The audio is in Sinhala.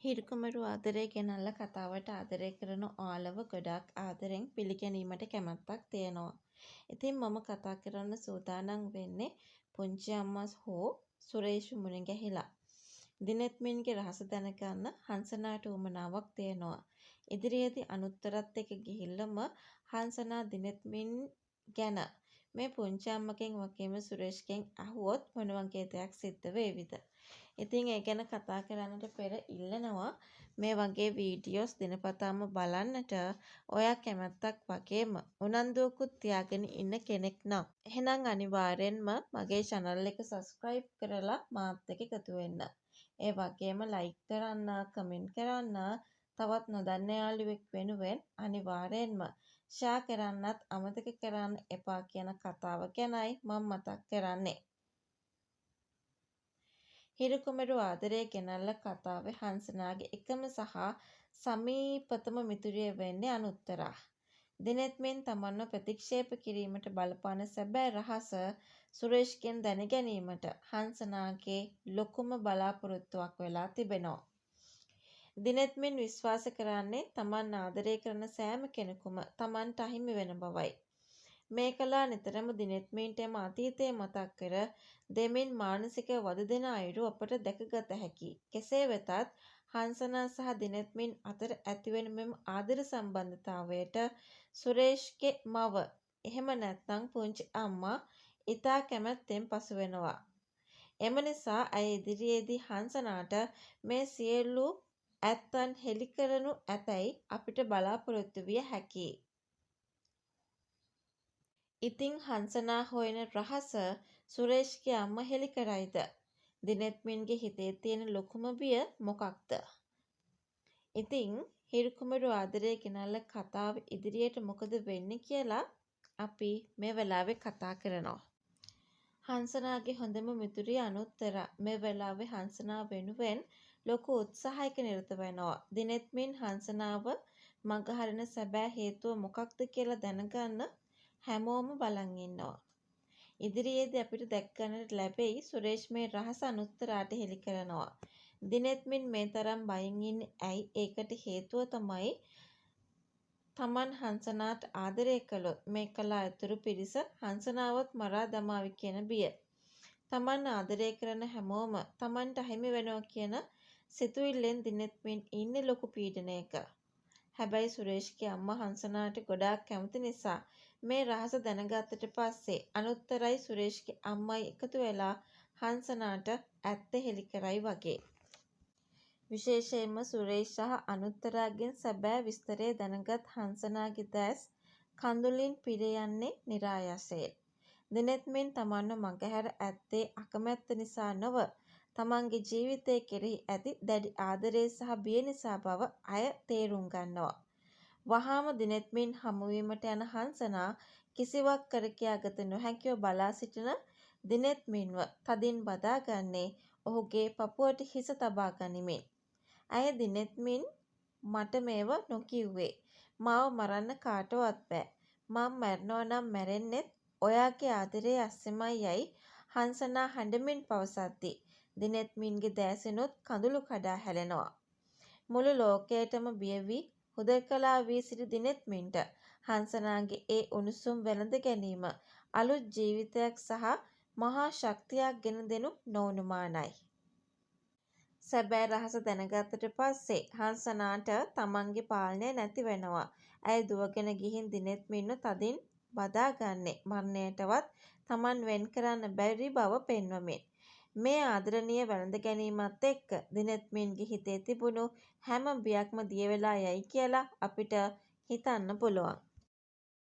හිරුකුමරු ආදරේ ගෙනල්ලා කතාවට ආදරේ කරන ඔයාලව ගොඩාක් ආදරෙන් පිළිගැනීමට කැමැත්තක් තියෙනවා. ඉතින් මම කතා කරන්න සූදානම් වෙන්නේ පුංචි අම්මා හෝ සුරේෂ් මුණ ගැහිලා. දිනෙත්මින්ගේ රහස දැනගන්න හංසනාට උවමනාවක් තියෙනවා. ඉදිරියේදී අනුත්තරත් එක්ක ගිහිල්ලම හංසනා දිනෙත්මින් ගැන මේ පුංචි අම්මගෙන් වගේම සුරේෂ්ගෙන් අහුවොත් මොන වගේ දෙයක් සිද්ධ වේවිද? ඉතින් ඒ ගැන කතා කරන්නට පෙර ඉල්ලනවා මේ වගේ වීඩියෝස් දිනපතාම බලන්නට ඔයා කැමැත්තක් වගේම උනන්දුවකුත් තියාගෙන ඉන්න කෙනෙක් නම් එහෙනම් අනිවාර්යෙන්ම මගේ channel එක subscribe කරලා මාත් එක්ක එකතු වෙන්න. ඒ වගේම like කරන්න, comment කරන්න, තවත් නොදන්න යාළුවෙක් වෙනුවෙන් අනිවාර්යෙන්ම share කරන්නත් අමතක කරන්න එපා කියන කතාව ගැනයි මම මතක් කරන්නේ. හිරුකුමරු ආදරේ ගෙනල්ලා කතාවේ හංසනාගේ එකම සහ සමීපතම මිතුරිය වෙන්නේ අනුත්තරා. දිනෙත්මින් තමන්ව ප්‍රතික්ෂේප කිරීමට බලපාන සැබෑ රහස සුරේෂ්ගෙන් දැන ගැනීමට හංසනාගේ ලොකුම බලාපොරොත්තුවක් වෙලා තිබෙනවා. දිනෙත්මින් විශ්වාස කරන්නේ තමන් ආදරය කරන සෑම කෙනෙකුම තමන්ට අහිමි වෙන බවයි. මේ කලා නිතරම දිනෙත්මින්ට එම අතීතය මතක් කර දෙමින් මානසික වද දෙන අයුරු අපට දැකගත හැකි. කෙසේ වෙතත් හංසනා සහ දිනෙත්මින් අතර ඇතිවෙන මෙම ආදර සම්බන්ධතාවයට සුරේෂ්ගේ මව එහෙම නැත්නම් පුංචි අම්මා ඉතා කැමැත්තෙන් පසු වෙනවා. එම නිසා ඇය ඉදිරියේදී හංසනාට මේ සියලු ඇත්තන් හෙළි කරනු ඇතැයි අපිට බලාපොරොත්තු විය හැකියි. ඉතින් හංසනා හොයන රහස සුරේෂ්ගේ අම්මා හෙළි කරයිද? දිනෙත්මින්ගේ හිතේ තියෙන ලොකුම බිය මොකක්ද? ඉතින් හිරුකුමරු ආදරේ ගෙනල්ලා කතාව ඉදිරියට මොකද වෙන්නේ කියලා අපි මේ වෙලාවේ කතා කරනවා. හංසනාගේ හොඳම මිතුරිය අනුත්තරා මේ වෙලාවේ හංසනා වෙනුවෙන් ලොකු උත්සාහයක නිරත වෙනවා. දිනෙත්මින් හංසනාව මඟහරින සැබෑ හේතුව මොකක්ද කියලා දැනගන්න හැමෝම බලන් ඉන්නවා. ඉදිරියේදී අපිට දැක්කන්නට ලැබෙයි සුරේෂ් මේ රහස අනුත්තරාට හෙළි කරනවා. දිනෙත්මින් මේ තරම් බයෙන් ඉන්නේ ඇයි? ඒකට හේතුව තමයි තමන් හංසනාට ආදරය කළොත් මේ කලා ඇතුළු පිරිස හංසනාවත් මරා දමාවි කියන බිය. තමන් ආදරය කරන හැමෝම තමන්ට අහිමි වෙනවා කියන සිතුවිල්ලෙන් දිනෙත්මින් ඉන්නේ ලොකු පීඩනයක. හැබැයි සුරේෂ්ගේ අම්මා හංසනාට ගොඩාක් කැමති නිසා මේ රහස දැනගත්තට පස්සේ අනුත්තරයි සුරේෂ්ගේ අම්මයි එකතු වෙලා හංසනාට ඇත්ත හෙළි කරයි වගේ. විශේෂයෙන්ම සුරේෂ් සහ අනුත්තරාගෙන් සැබෑ විස්තරය දැනගත් හංසනාගේ දැස් කඳුලින් පිර යන්නේ නිරායාසයෙන්. දිනෙත්මින් තමන්ව මඟහැර ඇත්තේ අකමැත්ත නිසා නොව තමන්ගේ ජීවිතය කෙරෙහි ඇති දැඩි ආදරය සහ බිය නිසා බව අය තේරුම් ගන්නවා. වහාම දිනෙත්මින් හමුවීමට යන හංසනා කිසිවක් කර කියාගත නොහැකිව බලා සිටින දිනෙත්මින්ව තදින් බදාගන්නේ ඔහුගේ පපුවට හිස තබා ගනිමින්. ඇය දිනෙත්මින් මට මේව නොකිව්වේ. මාව මරන්න කාටවත් බෑ. මං මැරෙනවා නම් මැරෙන්නෙත් ඔයාගේ ආදරේ අස්සෙමයි යයි හංසනා හඬමින් පවසද්දී දිනෙත්මින්ගේ දෑසිනුත් කඳුළු කඩා හැලෙනවා. මුළු ලෝකයටම බිය වී හුදෙකලා වී සිටි දිනෙත්මින්ට හංසනාගේ ඒ උණුසුම් වැළඳ ගැනීම අලුත් ජීවිතයක් සහ මහා ශක්තියක් ගෙන දෙනු නොඅනුමානයි. සැබෑ රහස දැනගත්තට පස්සේ හංසනාට තමන්ගේ පාලනය නැති වෙනවා. ඇය දුවගෙන ගිහින් දිනෙත්මින්ව තදින් බදාගන්නේ මරණයටවත් තමන් වෙන් කරන්න බැරි බව පෙන්වමින්. මේ ආදරණීය වැළඳ ගැනීමත් එක්ක දිනෙත්මින්ගේ හිතේ තිබුණු හැම බියක්ම දිය වෙලා යයි කියලා අපිට හිතන්න පුළුවන්.